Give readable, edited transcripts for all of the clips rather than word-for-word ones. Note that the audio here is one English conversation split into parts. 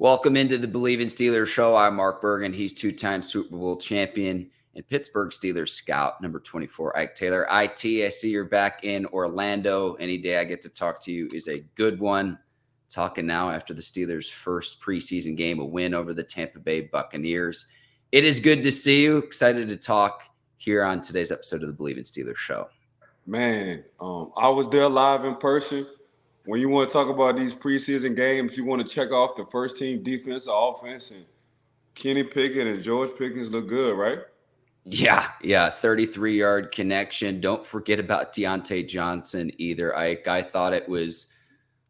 Welcome into the Bleav in Steelers show. I'm Mark Bergin. He's two-time Super Bowl champion and Pittsburgh Steelers scout, number 24, Ike Taylor. IT, I see you're back in Orlando. Any day I get to talk to you is a good one. Talking now after the Steelers' first preseason game, a win over the Tampa Bay Buccaneers. It is good to see you. Excited to talk here on today's episode of the Bleav in Steelers show. Man, I was there live in person. When you want to talk about these preseason games, you want to check off the first team defense or offense, and Kenny Pickett and George Pickens look good, right? Yeah, 33-yard connection. Don't forget about Diontae Johnson either. I thought it was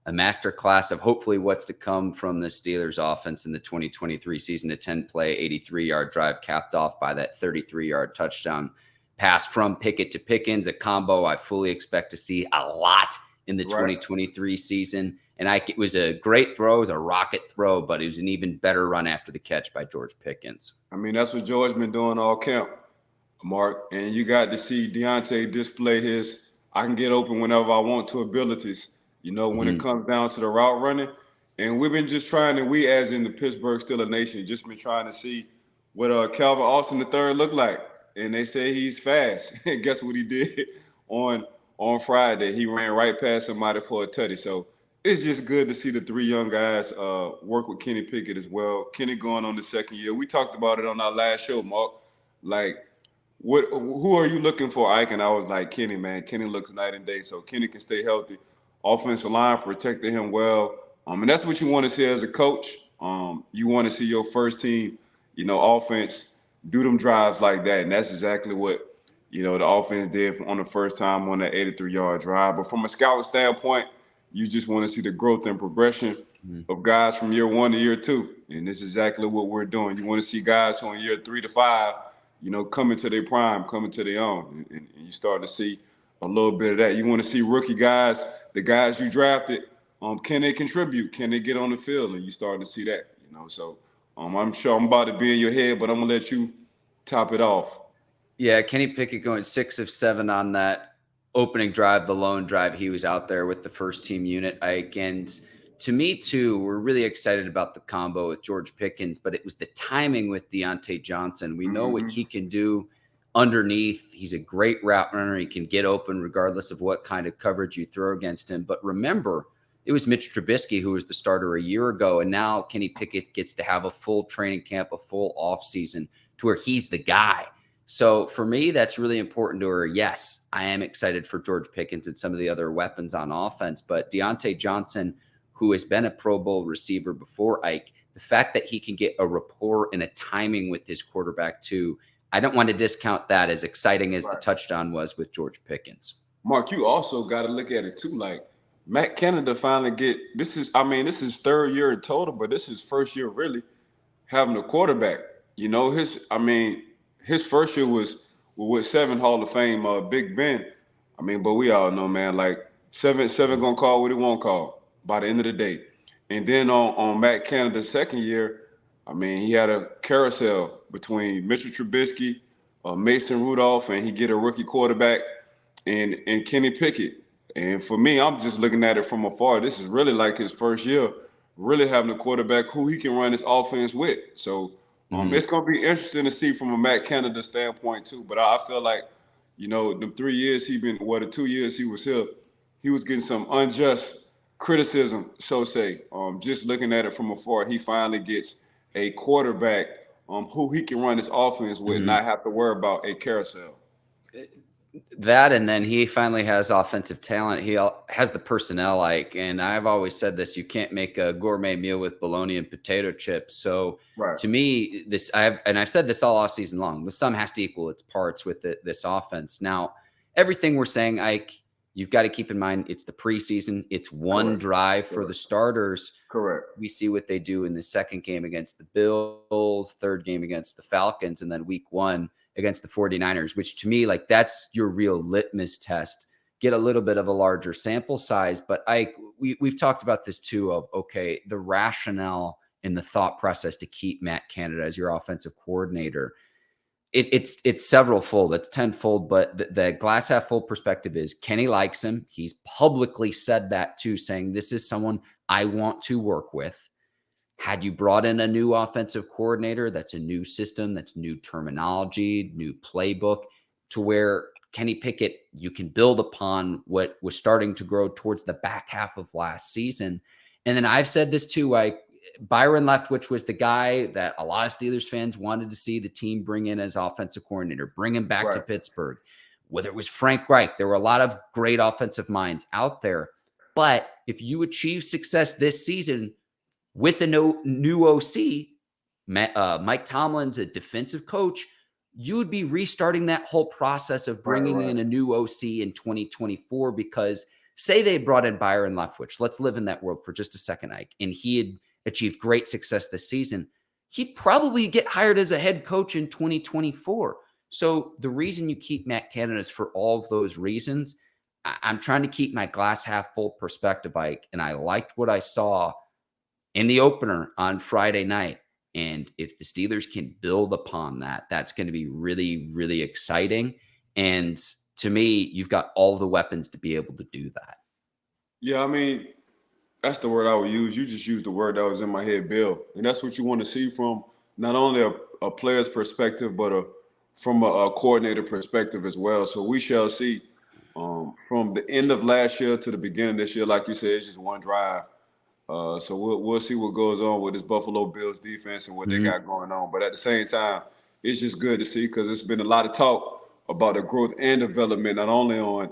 a masterclass of hopefully what's to come from the Steelers offense in the 2023 season. A 10-play, 83-yard drive capped off by that 33-yard touchdown pass from Pickett to Pickens, a combo I fully expect to see a lot in the 2023 season. And it was a great throw. It was a rocket throw, but it was an even better run after the catch by George Pickens. I mean, that's what George been doing all camp, Mark. And you got to see Diontae display his I can get open whenever I want to abilities, when it comes down to the route running. And we've been just trying to, we as in the Pittsburgh Steelers Nation, just been trying to see what Calvin Austin III looked like. And they say he's fast. And guess what he did on Friday? He ran right past somebody for a tutty. So it's just good to see the three young guys work with Kenny Pickett as well. Kenny going on the second year. We talked about it on our last show, Mark. Like, who are you looking for, Ike? And I was like, Kenny, man. Kenny looks night and day. So Kenny can stay healthy. Offensive line protected him well. And that's what you want to see as a coach. You want to see your first team, offense do them drives like that. And that's exactly what, the offense did on the first time on that 83-yard drive. But from a scout standpoint, you just want to see the growth and progression of guys from year one to year two. And this is exactly what we're doing. You want to see guys who in year 3 to 5, coming to their prime, coming to their own. And you start to see a little bit of that. You want to see rookie guys, the guys you drafted, can they contribute? Can they get on the field? And you start to see that, So I'm sure I'm about to be in your head, but I'm going to let you top it off. Yeah, Kenny Pickett going 6 of 7 on that opening drive, the lone drive. He was out there with the first team unit. And to me, too, we're really excited about the combo with George Pickens, but it was the timing with Diontae Johnson. We know what he can do underneath. He's a great route runner. He can get open regardless of what kind of coverage you throw against him. But remember, it was Mitch Trubisky who was the starter a year ago, and now Kenny Pickett gets to have a full training camp, a full offseason to where he's the guy. So for me, that's really important to her. Yes, I am excited for George Pickens and some of the other weapons on offense, but Diontae Johnson, who has been a Pro Bowl receiver before, Ike, the fact that he can get a rapport and a timing with his quarterback too, I don't want to discount that, as exciting as the touchdown was with George Pickens. Mark, you also got to look at it too. Like, Matt Canada finally this is third year in total, but this is first year really having a quarterback. His first year was with 7 Hall of Fame, Big Ben. But we all know, man, like seven gonna call what he won't call by the end of the day. And then on Matt Canada's second year, he had a carousel between Mitchell Trubisky, Mason Rudolph, and he get a rookie quarterback and Kenny Pickett. And for me, I'm just looking at it from afar. This is really like his first year, really having a quarterback who he can run his offense with. So it's going to be interesting to see from a Matt Canada standpoint too. But I feel like, the 3 years the 2 years he was here, he was getting some unjust criticism, so say. Just looking at it from afar, he finally gets a quarterback who he can run his offense with, not have to worry about a carousel. That, and then he finally has offensive talent. He has the personnel, and I've always said this, you can't make a gourmet meal with bologna and potato chips. So to me, I've said this all off season long, the sum has to equal its parts with this offense. Now, everything we're saying, Ike, you've got to keep in mind, it's the preseason. It's one drive for the starters. Correct. We see what they do in the second game against the Bills, third game against the Falcons, and then week 1 against the 49ers, which to me, like, that's your real litmus test. Get a little bit of a larger sample size. But we've talked about this too, of, okay, the rationale and the thought process to keep Matt Canada as your offensive coordinator. It's several fold. It's tenfold, but the glass half full perspective is Kenny likes him. He's publicly said that too, saying this is someone I want to work with. Had you brought in a new offensive coordinator, that's a new system, that's new terminology, new playbook, to where Kenny Pickett, you can build upon what was starting to grow towards the back half of last season. And then I've said this too, Byron Leftwich was the guy that a lot of Steelers fans wanted to see the team bring in as offensive coordinator, bring him back to Pittsburgh. Whether it was Frank Reich, there were a lot of great offensive minds out there. But if you achieve success this season with a new OC, Mike Tomlin's a defensive coach, you would be restarting that whole process of bringing in a new OC in 2024, because say they brought in Byron Leftwich. Let's live in that world for just a second, Ike. And he had achieved great success this season. He'd probably get hired as a head coach in 2024. So the reason you keep Matt Canada is for all of those reasons. I'm trying to keep my glass half full perspective, Ike, and I liked what I saw in the opener on Friday night. And if the Steelers can build upon that, that's going to be really, really exciting. And to me, you've got all the weapons to be able to do that. Yeah, I mean, that's the word I would use. You just used the word that was in my head, Bill. And that's what you want to see from not only a player's perspective, but from a coordinator perspective as well. So we shall see. From the end of last year to the beginning of this year, like you said, it's just one drive. So we'll see what goes on with this Buffalo Bills defense and what they got going on. But at the same time, it's just good to see, because it's been a lot of talk about the growth and development, not only on,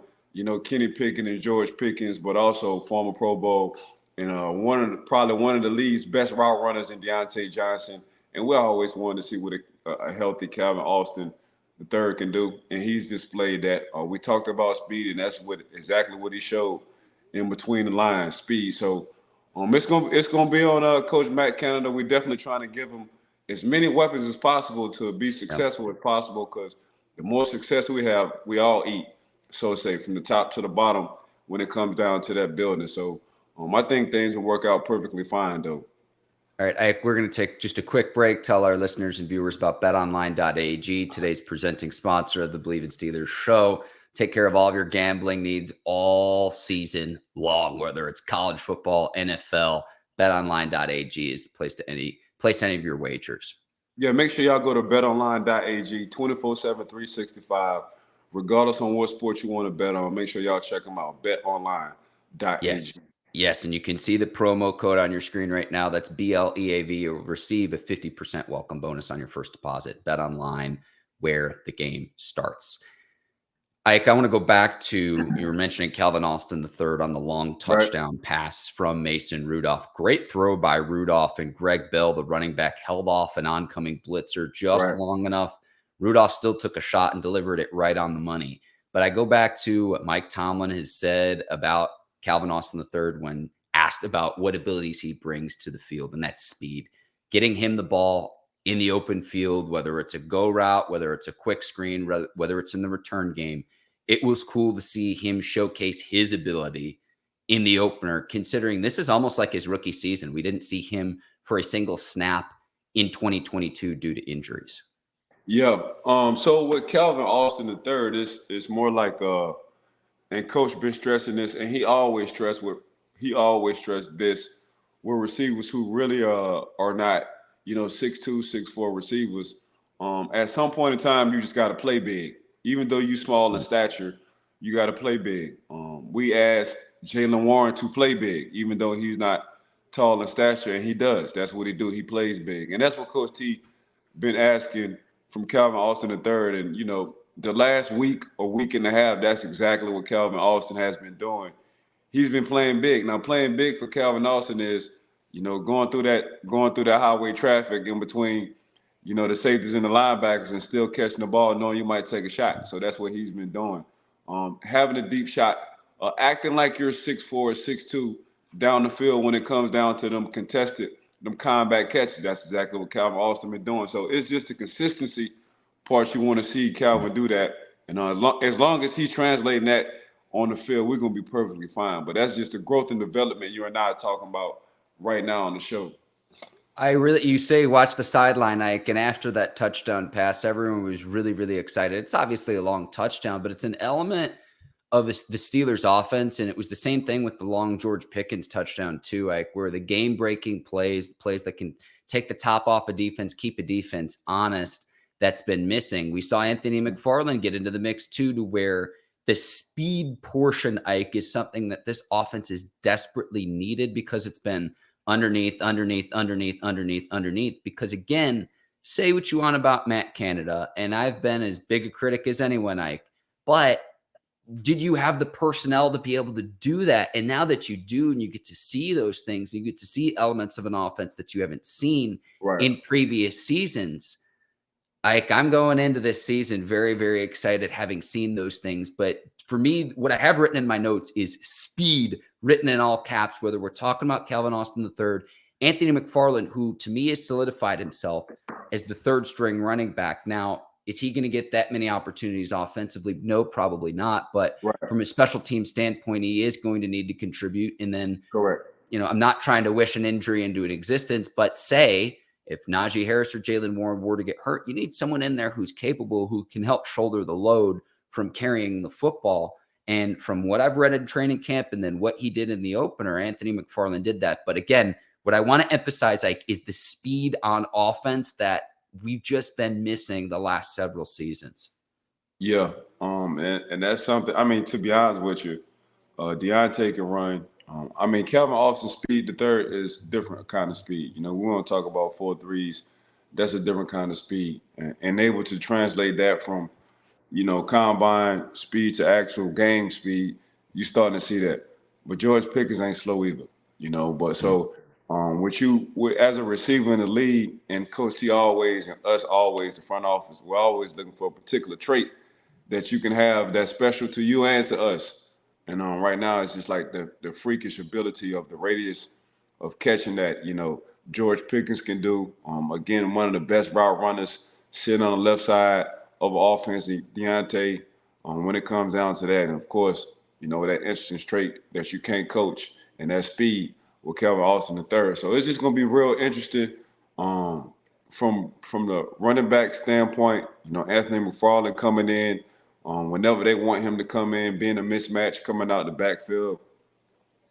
Kenny Pickett and George Pickens, but also former Pro Bowl and probably one of the league's best route runners in Diontae Johnson. And we always wanted to see what a healthy Calvin Austin the third can do, and he's displayed that. We talked about speed, and that's exactly what he showed in between the lines, speed. So it's gonna be on Coach Matt Canada. We're definitely trying to give him as many weapons as possible to be successful as possible, because the more success we have, we all eat. So say from the top to the bottom when it comes down to that building. So I think things will work out perfectly fine, though. All right, Ike, we're going to take just a quick break, tell our listeners and viewers about BetOnline.ag, today's presenting sponsor of the Bleav in Steelers show. Take care of all of your gambling needs all season long, whether it's college football, NFL. BetOnline.ag is the place to place any of your wagers. Yeah, make sure y'all go to BetOnline.ag 24/7, 365. Regardless on what sport you want to bet on, make sure y'all check them out. BetOnline.ag. Yes, and you can see the promo code on your screen right now. That's BLEAV. You'll receive a 50% welcome bonus on your first deposit. Bet online, where the game starts. Ike, I want to go back to, you were mentioning Calvin Austin III on the long touchdown pass from Mason Rudolph. Great throw by Rudolph, and Greg Bell, the running back, held off an oncoming blitzer just long enough. Rudolph still took a shot and delivered it right on the money. But I go back to what Mike Tomlin has said about Calvin Austin III when asked about what abilities he brings to the field, and that's speed. Getting him the ball in the open field, whether it's a go route, whether it's a quick screen, whether it's in the return game, it was cool to see him showcase his ability in the opener, considering this is almost like his rookie season. We didn't see him for a single snap in 2022 due to injuries. Yeah. So with Calvin Austin III, it's more like and Coach been stressing this, and he always stressed this with receivers who really are not, 6'2", 6'4" receivers. At some point in time, you just got to play big. Even though you small in stature, you got to play big. We asked Jaylen Warren to play big, even though he's not tall in stature, and he does. That's what he do. He plays big, and that's what Coach T been asking from Calvin Austin III. And the last week or week and a half, that's exactly what Calvin Austin has been doing. He's been playing big. Now, playing big for Calvin Austin is, going through that highway traffic in between, the safeties and the linebackers, and still catching the ball, knowing you might take a shot. So that's what he's been doing. Having a deep shot, acting like you're 6'4", 6'2", down the field when it comes down to them combat catches. That's exactly what Calvin Austin been doing. So it's just the consistency part you want to see Calvin do that. And as long as he's translating that on the field, we're going to be perfectly fine. But that's just the growth and development you and I are talking about right now on the show. You say watch the sideline, Ike, and after that touchdown pass, everyone was really, really excited. It's obviously a long touchdown, but it's an element of the Steelers offense. And it was the same thing with the long George Pickens touchdown too, like where the game-breaking plays that can take the top off a defense, keep a defense honest, that's been missing. We saw Anthony McFarland get into the mix too, to where the speed portion, Ike, is something that this offense is desperately needed, because it's been underneath. Because again, say what you want about Matt Canada, and I've been as big a critic as anyone, Ike, but did you have the personnel to be able to do that? And now that you do, and you get to see those things, you get to see elements of an offense that you haven't seen in previous seasons. I'm going into this season very, very excited, having seen those things. But for me, what I have written in my notes is speed, written in all caps, whether we're talking about Calvin Austin III, Anthony McFarland, who to me has solidified himself as the third string running back. Now, is he going to get that many opportunities offensively? No, probably not. But from a special team standpoint, he is going to need to contribute. And then, I'm not trying to wish an injury into an existence, but say if Najee Harris or Jaylen Warren were to get hurt, you need someone in there who's capable, who can help shoulder the load from carrying the football. And from what I've read in training camp and then what he did in the opener, Anthony McFarland did that. But again, what I want to emphasize, Ike, is the speed on offense that we've just been missing the last several seasons. Yeah. And that's something, I mean, to be honest with you, Diontae can run. Calvin Austin's speed, the third, is different kind of speed. We want to talk about 4.3s. That's a different kind of speed. And able to translate that from, combine speed to actual game speed, you're starting to see that. But George Pickens ain't slow either, But so as a receiver in the league, and Coach T always, and us always, the front office, we're always looking for a particular trait that you can have that's special to you and to us. And right now, it's just like the freakish ability of the radius of catching that, George Pickens can do. Again, one of the best route runners sitting on the left side of offense, Diontae, when it comes down to that. And, of course, that interesting trait that you can't coach, and that speed with Calvin Austin III. So it's just going to be real interesting from the running back standpoint. Anthony McFarland coming in, whenever they want him to come in, being a mismatch coming out the backfield,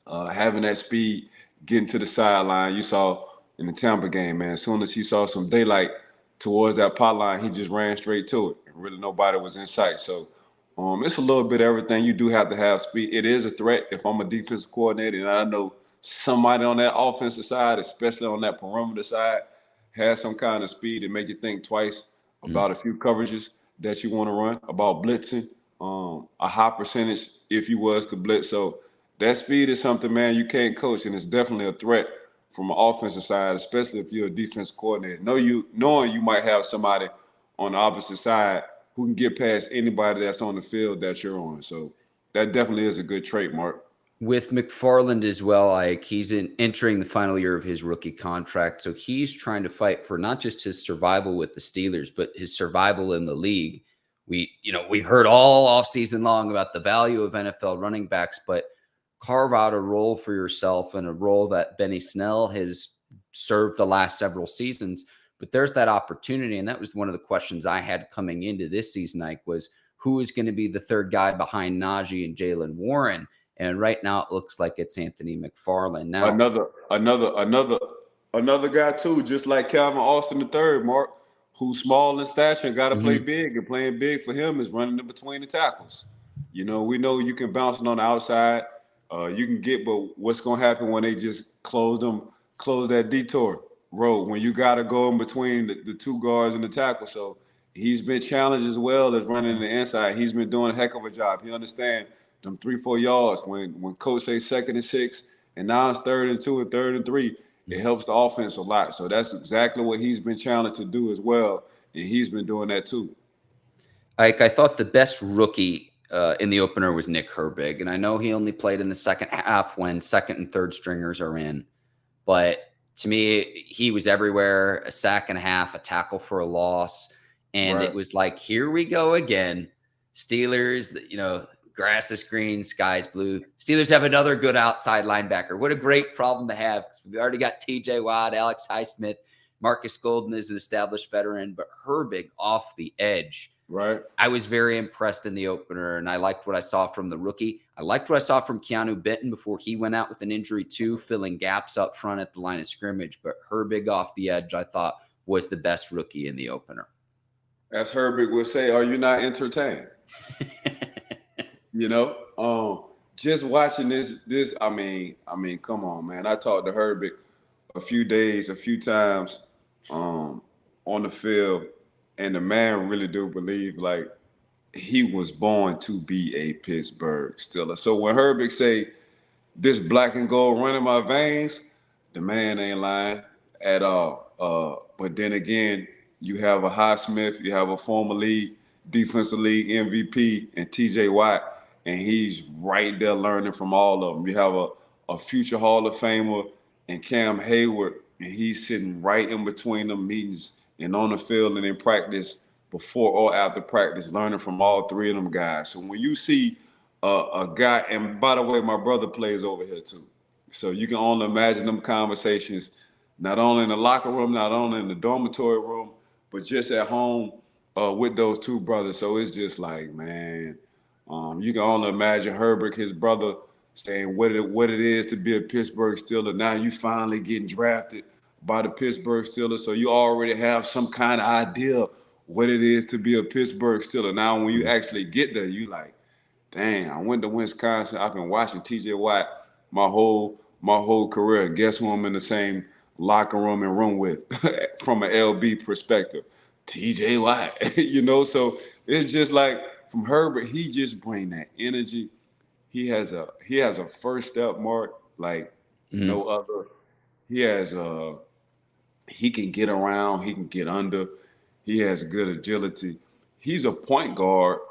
having that speed, getting to the sideline. You saw in the Tampa game, man, as soon as he saw some daylight towards that pot line, he just ran straight to it. And really nobody was in sight. So it's a little bit of everything. You do have to have speed. It is a threat if I'm a defensive coordinator, and I know somebody on that offensive side, especially on that perimeter side, has some kind of speed to make you think twice about a few coverages that you want to run, about blitzing, a high percentage if you was to blitz. So that speed is something, man, you can't coach, and it's definitely a threat from an offensive side, especially if you're a defensive coordinator. Knowing you might have somebody on the opposite side who can get past anybody that's on the field that you're on. So that definitely is a good trait, Mark. With McFarland as well, he's entering the final year of his rookie contract. So he's trying to fight for not just his survival with the Steelers, but his survival in the league. We've heard all offseason long about the value of NFL running backs, but carve out a role for yourself, and a role that Benny Snell has served the last several seasons. But there's that opportunity. And that was one of the questions I had coming into this season, Ike, was who is going to be the third guy behind Najee and Jaylen Warren? And right now it looks like it's Anthony McFarland. Now another guy too, just like Calvin Austin III, Mark, who's small in stature and got to play big. And playing big for him is running in between the tackles. We know you can bounce it on the outside. You can get, but what's going to happen when they just close that detour road, when you got to go in between the two guards and the tackle? So he's been challenged as well as running the inside. He's been doing a heck of a job. He understands them 3-4 yards when coach says 2nd and 6, and now it's 3rd and 2 and 3rd and 3. It helps the offense a lot. So that's exactly what he's been challenged to do as well, and he's been doing that too. Ike, I thought the best rookie in the opener was Nick Herbig, and I know he only played in the second half when second and third stringers are in, but to me, he was everywhere. A sack and a half, a tackle for a loss, and It was like, here we go again. Steelers, grass is green, sky's blue. Steelers have another good outside linebacker. What a great problem to have, because we already got TJ Watt, Alex Highsmith, Marcus Golden is an established veteran, but Herbig off the edge Right. I was very impressed in the opener, and I liked what I saw from the rookie. I liked what I saw from Keanu Benton before he went out with an injury too, filling gaps up front at the line of scrimmage. But Herbig off the edge, I thought, was the best rookie in the opener. As Herbig would say, are you not entertained? Just watching this, I mean, come on, man. I talked to Herbig a few times on the field, and the man really do believe like he was born to be a Pittsburgh Steeler. So when Herbig say this black and gold running my veins, the man ain't lying at all. But then again, you have a Highsmith, you have a former defensive league MVP, and TJ Watt, and he's right there learning from all of them. You have a future Hall of Famer and Cam Hayward, and he's sitting right in between them meetings and on the field and in practice before or after practice, learning from all three of them guys. So when you see a guy, and by the way, my brother plays over here too. So you can only imagine them conversations, not only in the locker room, not only in the dormitory room, but just at home with those two brothers. So it's just like, man, you can only imagine Herbig, his brother, saying what it is to be a Pittsburgh Steeler. Now you finally getting drafted by the Pittsburgh Steelers, so you already have some kind of idea what it is to be a Pittsburgh Steeler. Now when you actually get there, you like, dang, I went to Wisconsin. I've been watching TJ Watt my whole career. Guess who I'm in the same locker room and room with from an LB perspective? TJ Watt. So it's just like from Herbert, he just bring that energy. He has a first step, Mark, like no other. He can get around, he can get under, he has good agility. He's a point guard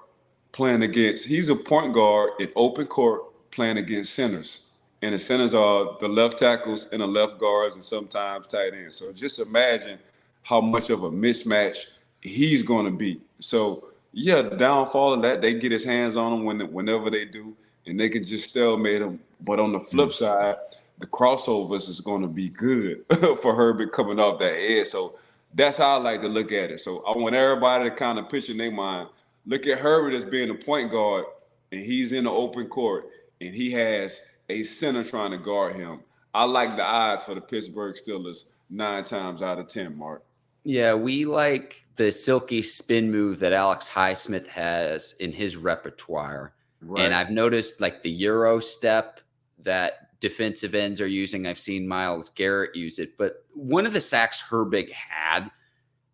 in open court playing against centers. And the centers are the left tackles and the left guards and sometimes tight ends. So just imagine how much of a mismatch he's going to be. So, yeah, the downfall of that, they get his hands on him whenever they do, and they can just stalemate him. But on the flip side, the crossovers is going to be good for Herbig coming off that edge. So that's how I like to look at it. So I want everybody to kind of picture in their mind, look at Herbig as being a point guard, and he's in the open court, and he has a center trying to guard him. I like the odds for the Pittsburgh Steelers 9 times out of 10, Mark. Yeah, we like the silky spin move that Alex Highsmith has in his repertoire. Right. And I've noticed like the Euro step that defensive ends are using. I've seen Myles Garrett use it. But one of the sacks Herbig had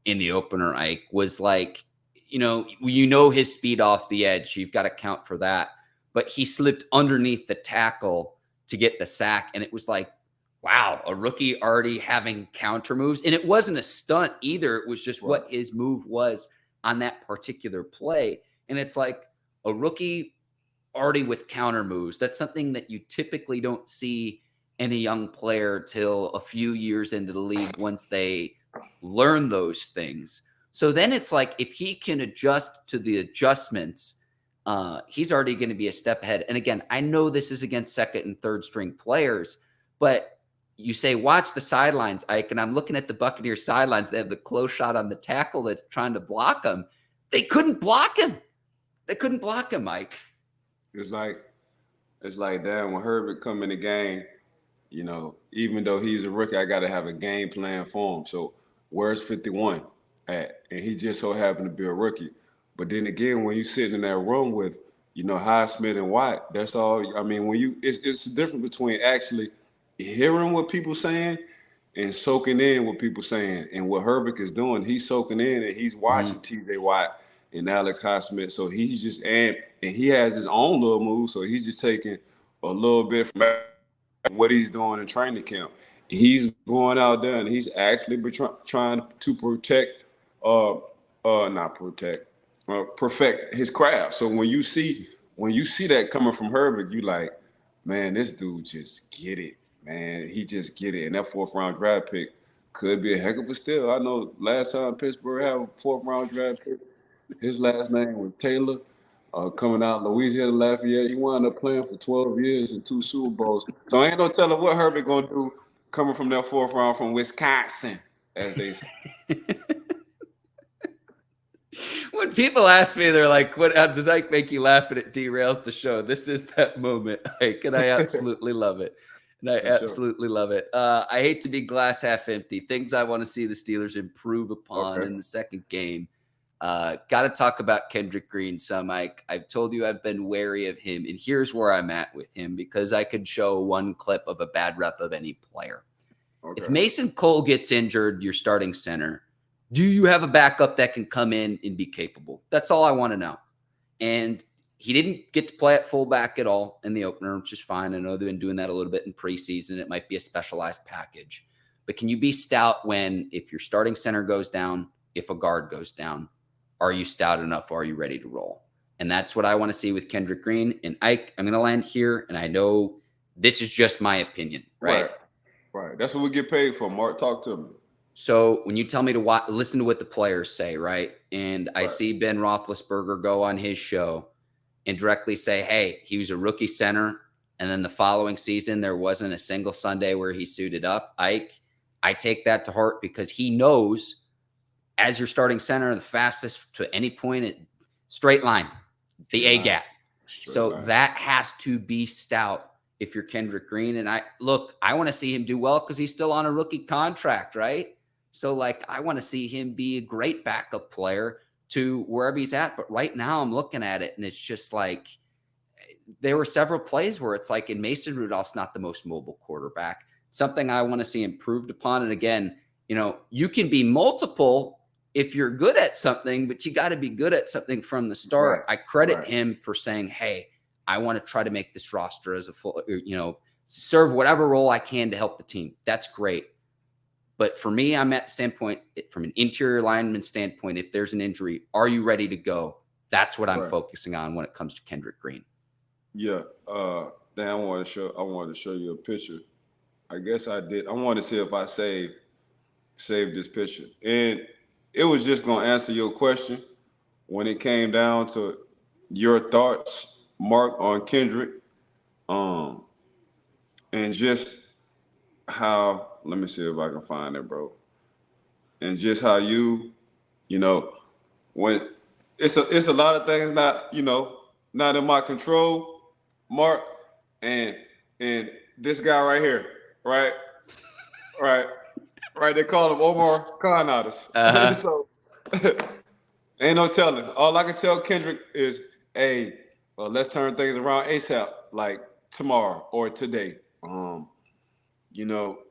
in the opener, Ike, was like, his speed off the edge. You've got to count for that. But he slipped underneath the tackle to get the sack. And it was like, wow, a rookie already having counter moves. And it wasn't a stunt either. It was just what his move was on that particular play. And it's like a rookie already with counter moves. That's something that you typically don't see any young player till a few years into the league once they learn those things. So then it's like if he can adjust to the adjustments, he's already going to be a step ahead. And again, I know this is against second and third string players, but you say, watch the sidelines, Ike, and I'm looking at the Buccaneers sidelines. They have the close shot on the tackle that's trying to block him. They couldn't block him. Mike. It's like, damn, when Herbig come in the game, even though he's a rookie, I got to have a game plan for him. So where's 51 at? And he just so happened to be a rookie. But then again, when you sitting in that room with, Highsmith and Watt, that's all. I mean, it's the difference between actually hearing what people saying and soaking in what people saying. And what Herbig is doing, he's soaking in and he's watching TJ Watt and Alex Highsmith. So he's just and he has his own little moves. So he's just taking a little bit from what he's doing in training camp. He's going out there and he's actually trying to perfect his craft. So when you see that coming from Herbig, you like, man, this dude just get it. Man, he just get it. And that 4th round draft pick could be a heck of a steal. I know last time Pittsburgh had a 4th round draft pick, his last name was Taylor, coming out of Louisiana Lafayette. He wound up playing for 12 years and 2 Super Bowls. So I ain't no telling what Herbig gonna do coming from that 4th round from Wisconsin, as they say. When people ask me, they're like, "What does Ike make you laugh and it derails the show?" This is that moment, Ike, and I absolutely love it. And I For sure. absolutely love it. I hate to be glass half empty. Things I want to see the Steelers improve upon in the second game. Got to talk about Kendrick Green some, Mike. I've told you I've been wary of him, and here's where I'm at with him because I could show one clip of a bad rep of any player. Okay. If Mason Cole gets injured, you're starting center. Do you have a backup that can come in and be capable? That's all I want to know. And he didn't get to play at fullback at all in the opener, which is fine. I know they've been doing that a little bit in preseason. It might be a specialized package. But can you be stout when, if your starting center goes down, if a guard goes down, are you stout enough? Are you ready to roll? And that's what I want to see with Kendrick Green. And I'm going to land here, and I know this is just my opinion, right? Right. That's what we get paid for, Mark. Talk to me. So when you tell me to listen to what the players say, right? And I see Ben Roethlisberger go on his show and directly say, hey, he was a rookie center. And then the following season, there wasn't a single Sunday where he suited up. I take that to heart because he knows as your starting center, the fastest to any point at straight line, the A gap. So that has to be stout if you're Kendrick Green. And I want to see him do well because he's still on a rookie contract, right? So I want to see him be a great backup player to wherever he's at. But right now I'm looking at it and it's just there were several plays where it's and Mason Rudolph's not the most mobile quarterback, something I want to see improved upon. And again, you can be multiple if you're good at something, but you got to be good at something from the start. I credit him for saying, hey, I want to try to make this roster as a full, serve whatever role I can to help the team. That's great. But for me, I'm at standpoint from an interior lineman standpoint. If there's an injury, are you ready to go? That's what I'm focusing on when it comes to Kendrick Green. Yeah. Dan, I wanted to show you a picture. I guess I did. I wanted to see if I saved this picture. And it was just going to answer your question when it came down to your thoughts, Mark, on Kendrick. And just how, let me see if I can find it, bro. And just how when it's a lot of things not in my control, Mark, and this guy right here, right, they call him Omar Khan-Artist. So ain't no telling. All I can tell Kendrick is, hey, let's turn things around ASAP, like tomorrow or today.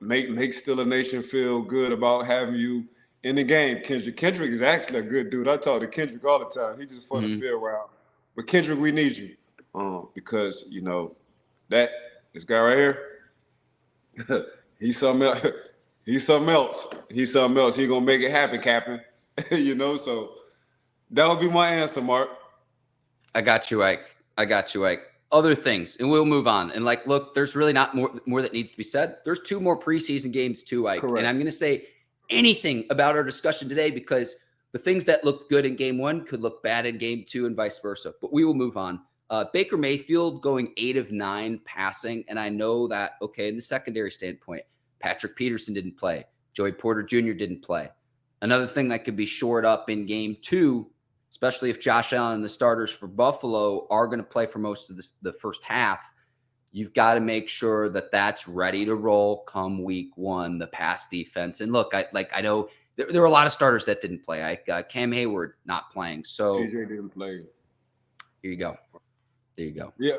Make Steeler Nation feel good about having you in the game, Kendrick. Kendrick is actually a good dude. I talk to Kendrick all the time. He's just fun to be around. But Kendrick, we need you because that this guy right here, he's something else. He's something else. He's gonna make it happen, Captain. So that would be my answer, Mark. I got you, Ike. Other things, and we'll move on. And look, there's really not more that needs to be said. There's 2 more preseason games too, Ike. Correct. And I'm going to say anything about our discussion today because the things that looked good in game 1 could look bad in game 2 and vice versa. But we will move on. Baker Mayfield going 8 of 9 passing. And I know that, in the secondary standpoint, Patrick Peterson didn't play. Joey Porter Jr. didn't play. Another thing that could be shored up in game 2, especially if Josh Allen and the starters for Buffalo are going to play for most of the first half, you've got to make sure that that's ready to roll come week 1, the pass defense. And look, I know there were a lot of starters that didn't play. Cam Hayward not playing. So TJ didn't play. Here you go. Yeah.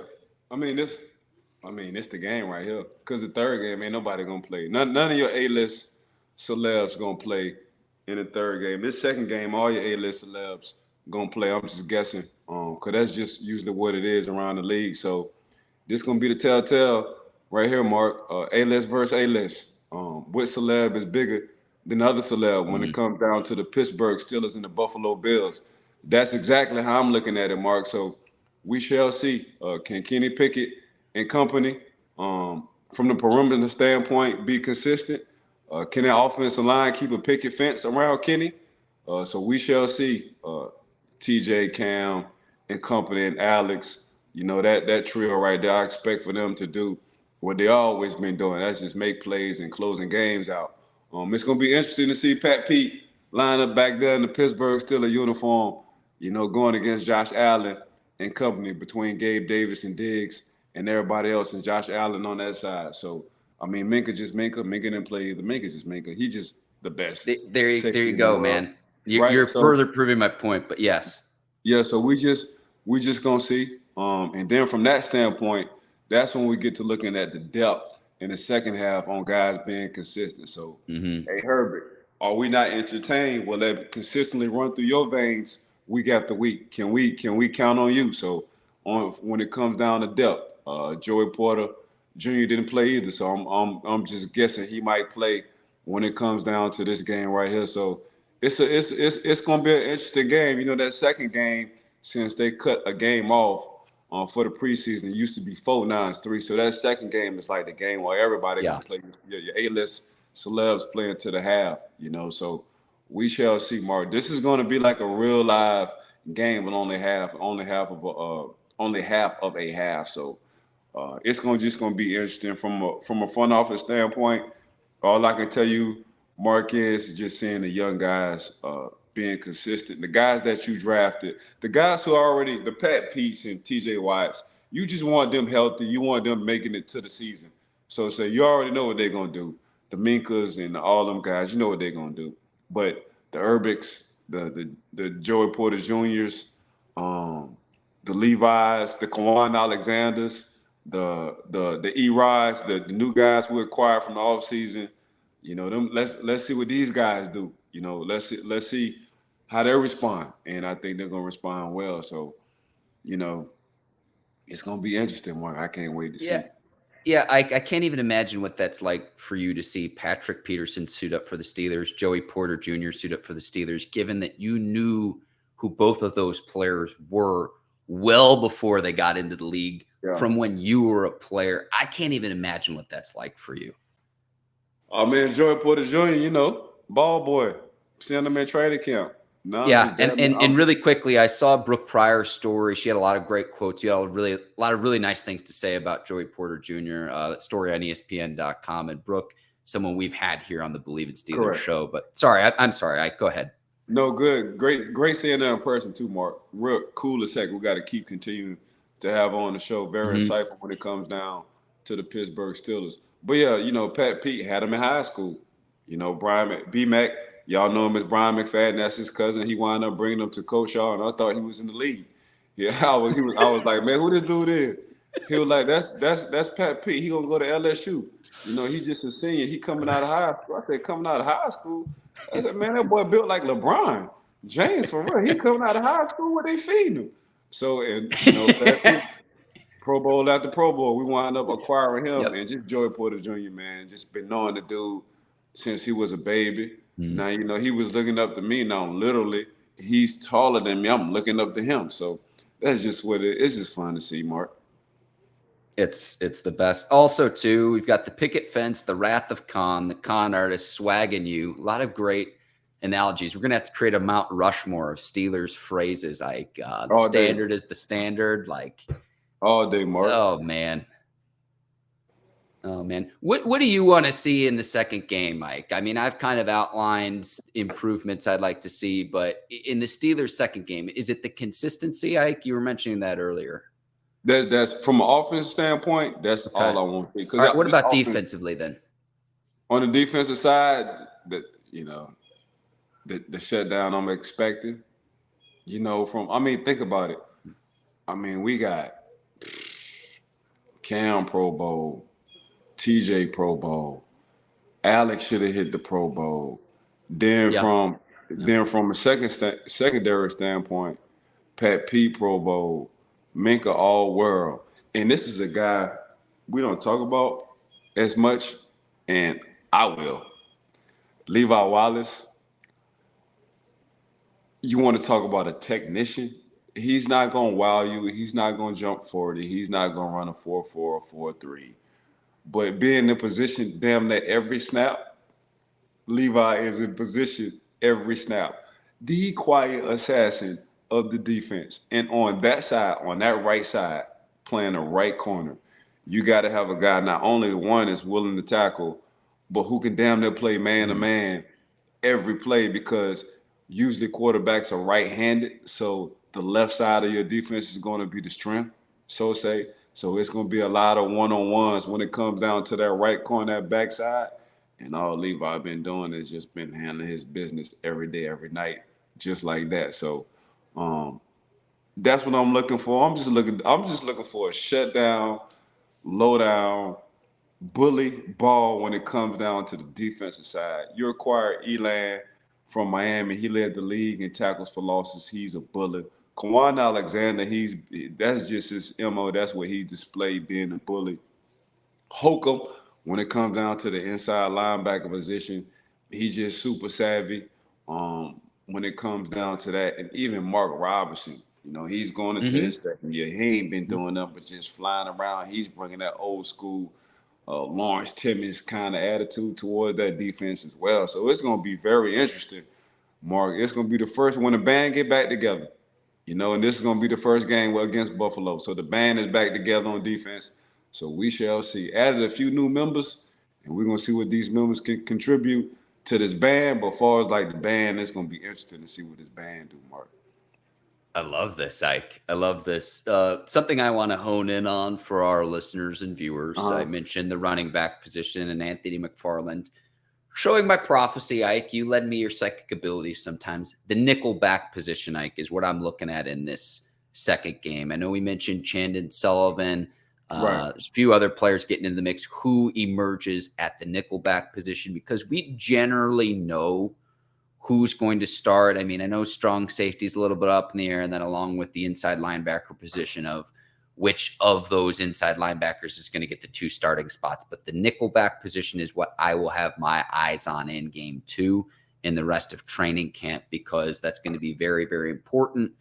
It's the game right here. Because the third game, ain't nobody going to play. None of your A-list celebs going to play in the third game. This second game, all your A-list celebs going to play. I'm just guessing. Because that's just usually what it is around the league. So this going to be the telltale right here, Mark. A-list versus A-list. Which celeb is bigger than the other celeb when it comes down to the Pittsburgh Steelers and the Buffalo Bills? That's exactly how I'm looking at it, Mark. So we shall see. Can Kenny Pickett and company, from the perimeter standpoint, be consistent? Can that offensive line keep a picket fence around Kenny? So we shall see. TJ, Cam, and company, and Alex, that trio right there, I expect for them to do what they always been doing. That's just make plays and closing games out. It's going to be interesting to see Pat Pete line up back there in the Pittsburgh Steelers uniform going against Josh Allen and company between Gabe Davis and Diggs and everybody else, and Josh Allen on that side. So, I mean, Minka just Minka. Minka didn't play either. Minka just Minka. He just the best There safety you in the go, world. man. Right. You're So, further proving my point, but yes. yeah, so we just gonna see. And then from that standpoint, that's when we get to looking at the depth in the second half on guys being consistent. So, hey Herbig, are we not entertained? Will that consistently run through your veins week after week? Can we count on you? So on when it comes down to depth, Joey Porter Jr. didn't play either. So I'm just guessing he might play when it comes down to this game right here. So it's gonna be an interesting game. That second game, since they cut a game off for the preseason, it used to be 4-9-3. So that second game is like the game where everybody gonna play your A-list celebs playing to the half. So we shall see, Mark. This is gonna be like a real live game, but only half of a half. So it's just gonna be interesting from a front office standpoint. All I can tell you, Mark, is just seeing the young guys being consistent. The guys that you drafted, the guys who are already the Pat Peets and TJ Watts, you just want them healthy. You want them making it to the season. So you already know what they're gonna do. The Minkas and all them guys, you know what they're gonna do. But the Herbigs, the Joey Porter Juniors, the Levi's, the Kawan Alexanders, the E-Rods, the new guys we acquired from the offseason. Them. Let's see what these guys do. Let's see how they respond, and I think they're gonna respond well. So, it's gonna be interesting, Mark. I can't wait to see. Yeah, I can't even imagine what that's like for you to see Patrick Peterson suit up for the Steelers, Joey Porter Jr. suit up for the Steelers, given that you knew who both of those players were well before they got into the league from when you were a player. I can't even imagine what that's like for you. Oh, man, Joey Porter Jr., ball boy. Seeing him at training camp. No, and really quickly, I saw Brooke Pryor's story. She had a lot of great quotes. You had a lot of really nice things to say about Joey Porter Jr. That story on ESPN.com. And Brooke, someone we've had here on the Bleav in Steelers show. But sorry, I'm sorry. Go ahead. No, good. Great seeing that in person too, Mark. Real cool as heck. We got to keep continuing to have on the show. Very insightful when it comes down to the Pittsburgh Steelers. But yeah, Pat Pete had him in high school. Brian B-Mac, y'all know him as Brian McFadden. That's his cousin. He wound up bringing him to Coach Shaw, and I thought he was in the league. Yeah, I was like, man, who this dude is? He was like, that's Pat Pete. He gonna go to LSU. He just a senior. He coming out of high school. I said, coming out of high school. I said, man, that boy built like LeBron James for real. He coming out of high school where they feeding him. So, and Pat Pete, Pro Bowl after Pro Bowl, we wound up acquiring him, and just Joey Porter Jr., man, just been knowing the dude since he was a baby. Now, he was looking up to me. Now, literally, he's taller than me. I'm looking up to him. So that's just it's just fun to see, Mark. It's the best. Also, too, we've got the picket fence, the wrath of Khan, the con artist swagging you. A lot of great analogies. We're going to have to create a Mount Rushmore of Steelers phrases. Like the standard is the standard. Like all day, Mark. Oh, man. What do you want to see in the second game, Mike? I mean, I've kind of outlined improvements I'd like to see, but in the Steelers' second game, is it the consistency, Ike? You were mentioning that earlier. That's from an offense standpoint, that's all I want to see. All right, what about defensively then? On the defensive side, the shutdown I'm expecting. Think about it. We got Cam Pro Bowl, TJ Pro Bowl, Alex should have hit the Pro Bowl. Then from a secondary standpoint, Pat P Pro Bowl, Minka All World. And this is a guy we don't talk about as much, and I will. Levi Wallace. You want to talk about a technician? He's not going to wow you. He's not going to jump 40. He's not going to run a 4.4 or 4.3. But being in position damn near every snap, Levi is in position every snap. The quiet assassin of the defense. And on that side, on that right side, playing the right corner, you got to have a guy not only one is willing to tackle, but who can damn near play man-to-man every play, because usually quarterbacks are right-handed, so the left side of your defense is going to be the strength, so say. So it's going to be a lot of one-on-ones when it comes down to that right corner, that backside. And all Levi been doing is just been handling his business every day, every night, just like that. So that's what I'm looking for. I'm just looking for a shutdown, low down, bully ball when it comes down to the defensive side. You acquired Elan from Miami. He led the league in tackles for losses. He's a bully. Kwan Alexander, that's just his MO. That's what he displayed, being a bully. Holcomb, when it comes down to the inside linebacker position, he's just super savvy. When it comes down to that, and even Mark Robinson, he's going into his second year. He ain't been doing nothing but just flying around. He's bringing that old school Lawrence Timmons kind of attitude towards that defense as well. So it's going to be very interesting, Mark. It's going to be the first when the band get back together, and this is going to be the first game against Buffalo. So the band is back together on defense. So we shall see. Added a few new members, and we're going to see what these members can contribute to this band. But as far as like the band, it's going to be interesting to see what this band do, Mark. I love this, Ike. I love this. Something I want to hone in on for our listeners and viewers. I mentioned the running back position and Anthony McFarland. Showing my prophecy, Ike, you lend me your psychic abilities sometimes. The nickel back position, Ike, is what I'm looking at in this second game. I know we mentioned Chandon Sullivan. There's a few other players getting into the mix. Who emerges at the nickel back position? Because we generally know who's going to start. I mean, I know strong safety is a little bit up in the air, and then along with the inside linebacker position of which of those inside linebackers is going to get the 2 starting spots. But the nickelback position is what I will have my eyes on in game 2 and the rest of training camp, because that's going to be very, very important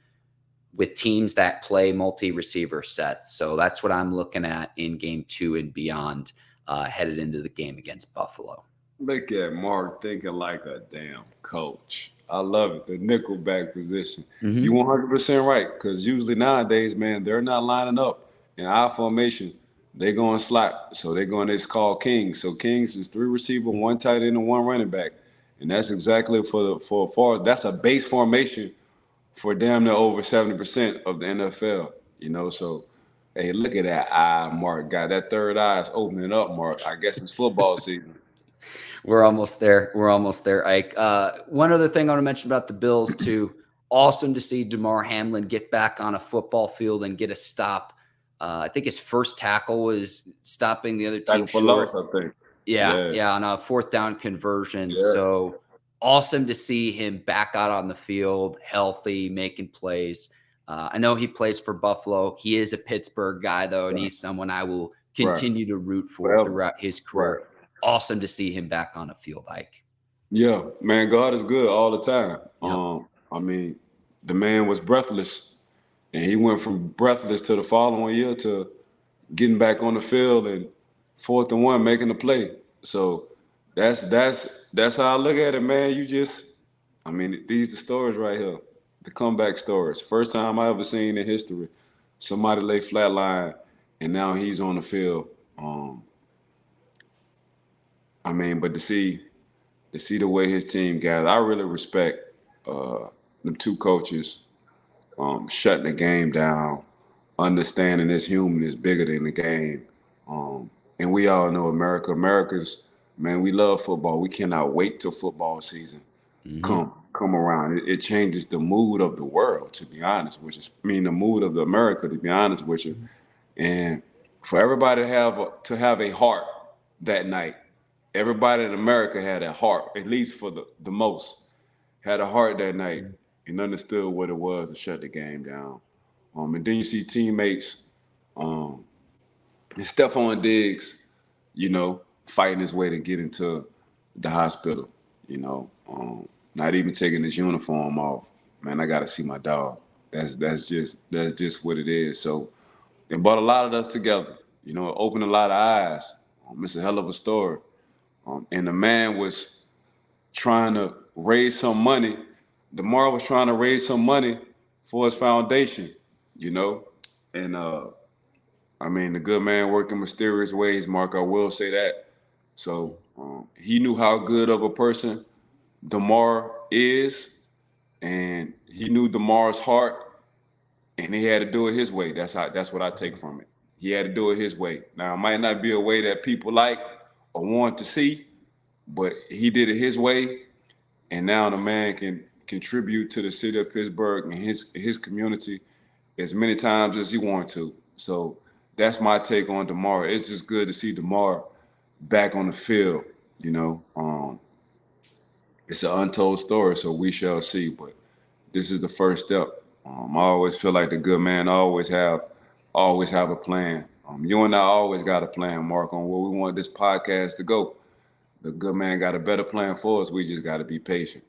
with teams that play multi-receiver sets. So that's what I'm looking at in game 2 and beyond, headed into the game against Buffalo. Look at Mark thinking like a damn coach. I love it. The nickelback position. You 100% right, because usually nowadays, man, they're not lining up in our formation. They're going slot. So they're going, it's called Kings. So Kings is 3 receiver, 1 tight end, and 1 running back. And that's exactly for that's a base formation for damn near over 70% of the NFL. So hey, look at that eye, Mark. Got that third eye is opening up, Mark. I guess it's football season. We're almost there. We're almost there, Ike. One other thing I want to mention about the Bills, too. Awesome to see Damar Hamlin get back on a football field and get a stop. I think his first tackle was stopping the other team short. Loss, I think. Yeah, on a 4th down conversion. Yeah. So awesome to see him back out on the field, healthy, making plays. I know he plays for Buffalo. He is a Pittsburgh guy, though, and he's someone I will continue to root for throughout his career. Awesome to see him back on the field, Ike. Yeah, man, God is good all the time. Yep. I mean, the man was breathless, and he went from breathless to the following year to getting back on the field and 4th and 1, making the play. So that's how I look at it, man. These are the stories right here, the comeback stories. First time I ever seen in history somebody lay flatline, and now he's on the field. But to see the way his team gathered, I really respect them 2 coaches shutting the game down, understanding this human is bigger than the game. And we all know Americans, man, we love football. We cannot wait till football season come around. It changes the mood of the world, to be honest, the mood of America, to be honest with you. And for everybody to have a heart that night, everybody in America had a heart, at least for the most, had a heart that night and understood what it was to shut the game down. And then you see teammates, and Stephon Diggs, fighting his way to get into the hospital, not even taking his uniform off. Man, I got to see my dog. That's just what it is. So it brought a lot of us together, it opened a lot of eyes. It's a hell of a story. And the man was trying to raise some money. Damar was trying to raise some money for his foundation, And, the good man worked in mysterious ways, Mark. I will say that. So he knew how good of a person Damar is, and he knew Damar's heart, and he had to do it his way. That's what I take from it. He had to do it his way. Now, it might not be a way that people like or want to see, but he did it his way, and now the man can contribute to the city of Pittsburgh and his community as many times as he wants to. So that's my take on Damar. It's just good to see Damar back on the field. You know, it's an untold story, so we shall see. But this is the first step. I always feel like the good man always have a plan. You and I always got a plan, Mark, on where we want this podcast to go. The good man got a better plan for us. We just got to be patient.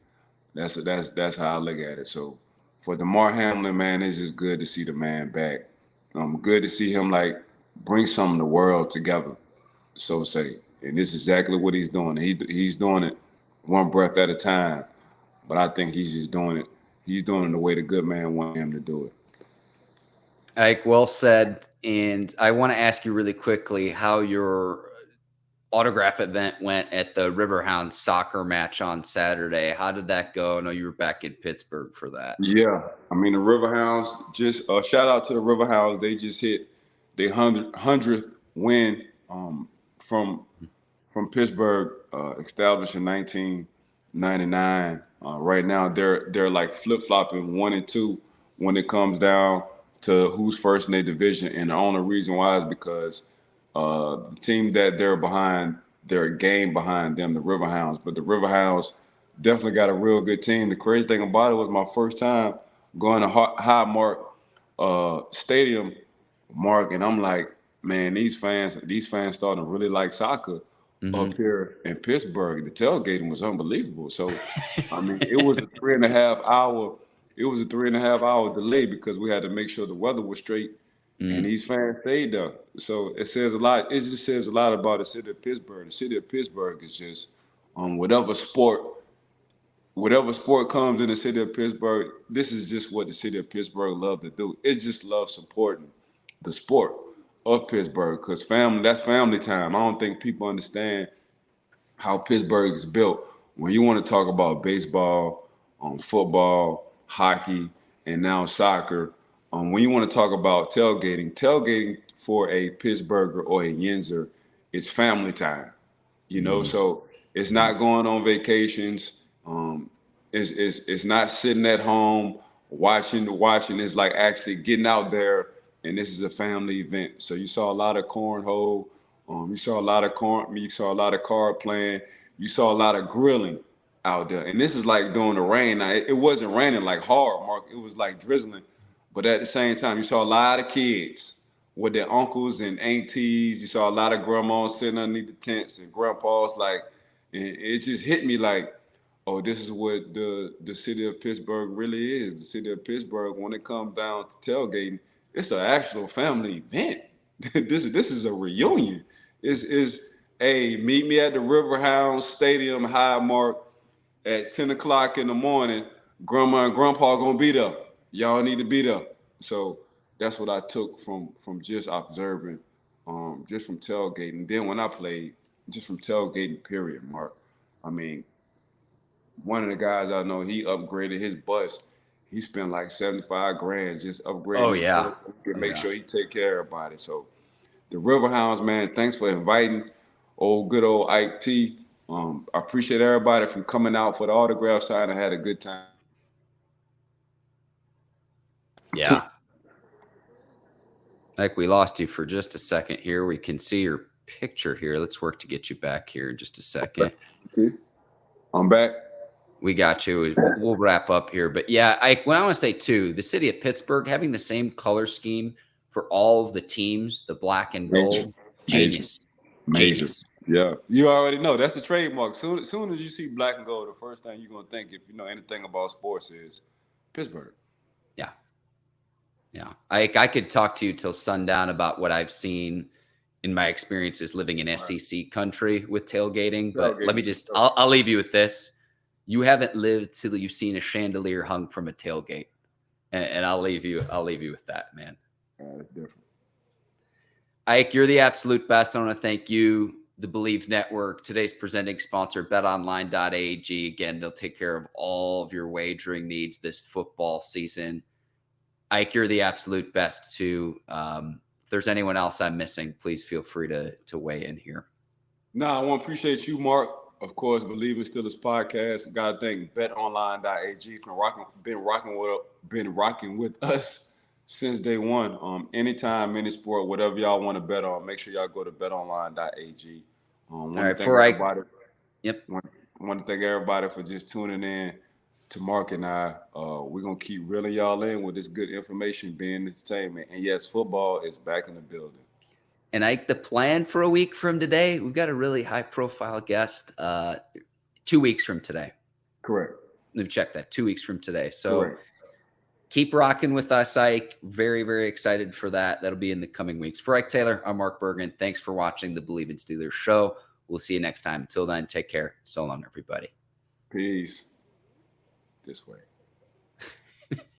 That's how I look at it. So for Damar Hamlin, man, it's just good to see the man back. Good to see him like bring some of the world together, so say. And this is exactly what he's doing. He's doing it one breath at a time. But I think he's just doing it. He's doing it the way the good man wanted him to do it. Ike, well said. And I want to ask you really quickly how your autograph event went at the Riverhounds soccer match on Saturday. How did that go? I know you were back in Pittsburgh for that. Yeah. I mean, the Riverhounds, just shout out to the Riverhounds. They just hit their 100th win from Pittsburgh, established in 1999. Right now, they're like flip-flopping 1 and 2 when it comes down to who's first in their division. And the only reason why is because the team that they're behind, they're a game behind them, the Riverhounds. But the Riverhounds definitely got a real good team. The crazy thing about it was my first time going to Highmark Stadium, Mark, and I'm like, man, these fans starting to really like soccer up here in Pittsburgh. The tailgating was unbelievable. So, I mean, it was a 3.5 hour. It was a 3.5 hour delay because we had to make sure the weather was straight, and these fans stayed there. So it says a lot. It just says a lot about the city of Pittsburgh. The city of Pittsburgh is just whatever sport comes in the city of Pittsburgh. This is just what the city of Pittsburgh love to do. It just loves supporting the sport of Pittsburgh because that's family time. I don't think people understand how Pittsburgh is built. When you want to talk about baseball, football, hockey, and now soccer, when you want to talk about tailgating for a Pittsburgher or a Yinzer, it's family time. You know, so it's not going on vacations. It's not sitting at home watching. It's like actually getting out there, and this is a family event. So you saw a lot of cornhole. You saw a lot of card playing. You saw a lot of grilling out there. And this is like during the rain. Now, it wasn't raining like hard, Mark. It was like drizzling. But at the same time, you saw a lot of kids with their uncles and aunties. You saw a lot of grandmas sitting underneath the tents and grandpas. Like, and it just hit me like, oh, this is what the city of Pittsburgh really is. The city of Pittsburgh, when it comes down to tailgating, it's an actual family event. This is a reunion. Hey, meet me at the Riverhounds Stadium, Highmark, at 10 o'clock in the morning. Grandma and Grandpa gonna be there. Y'all need to be there. So that's what I took from just observing, just from tailgating. Then when I played, just from tailgating, period, Mark. I mean, one of the guys I know, he upgraded his bus. He spent like 75 grand just upgrading his bus to make sure he take care of everybody. So the Riverhounds, man, thanks for inviting good old Ike T. I appreciate everybody from coming out for the autograph sign. I had a good time. Yeah. Like we lost you for just a second here. We can see your picture here. Let's work to get you back here in just a second. See? I'm back. We got you. We'll wrap up here. But yeah, what I want to say too, the city of Pittsburgh having the same color scheme for all of the teams, the black and gold, genius. Genius. Yeah. You already know. That's the trademark. Soon as you see black and gold, the first thing you're going to think, if you know anything about sports, is Pittsburgh. Yeah. Yeah. I could talk to you till sundown about what I've seen in my experiences living in SEC country with tailgating. But let me just, I'll leave you with this. You haven't lived till you've seen a chandelier hung from a tailgate. And I'll leave you with that, man. That's different. Ike, you're the absolute best. I want to thank you, the Bleav Network. Today's presenting sponsor, BetOnline.ag. Again, they'll take care of all of your wagering needs this football season. Ike, you're the absolute best too. If there's anyone else I'm missing, please feel free to weigh in here. No, I want to appreciate you, Mark. Of course, Bleav in Steelers podcast. Got to thank BetOnline.ag for been rocking with us since day one. Anytime, any sport, whatever y'all want to bet on, make sure y'all go to BetOnline.ag. All right, before want to thank everybody for just tuning in to Mark and I. We're going to keep reeling y'all in with this good information, being entertainment. And yes, football is back in the building. And Ike, the plan for a week from today, we've got a really high-profile guest 2 weeks from today. Correct. Let me check that. 2 weeks from today. So Correct. Keep rocking with us, Ike. Very, very excited for that. That'll be in the coming weeks. For Ike Taylor, I'm Mark Bergin. Thanks for watching the Bleav in Steelers show. We'll see you next time. Until then, take care. So long, everybody. Peace. This way.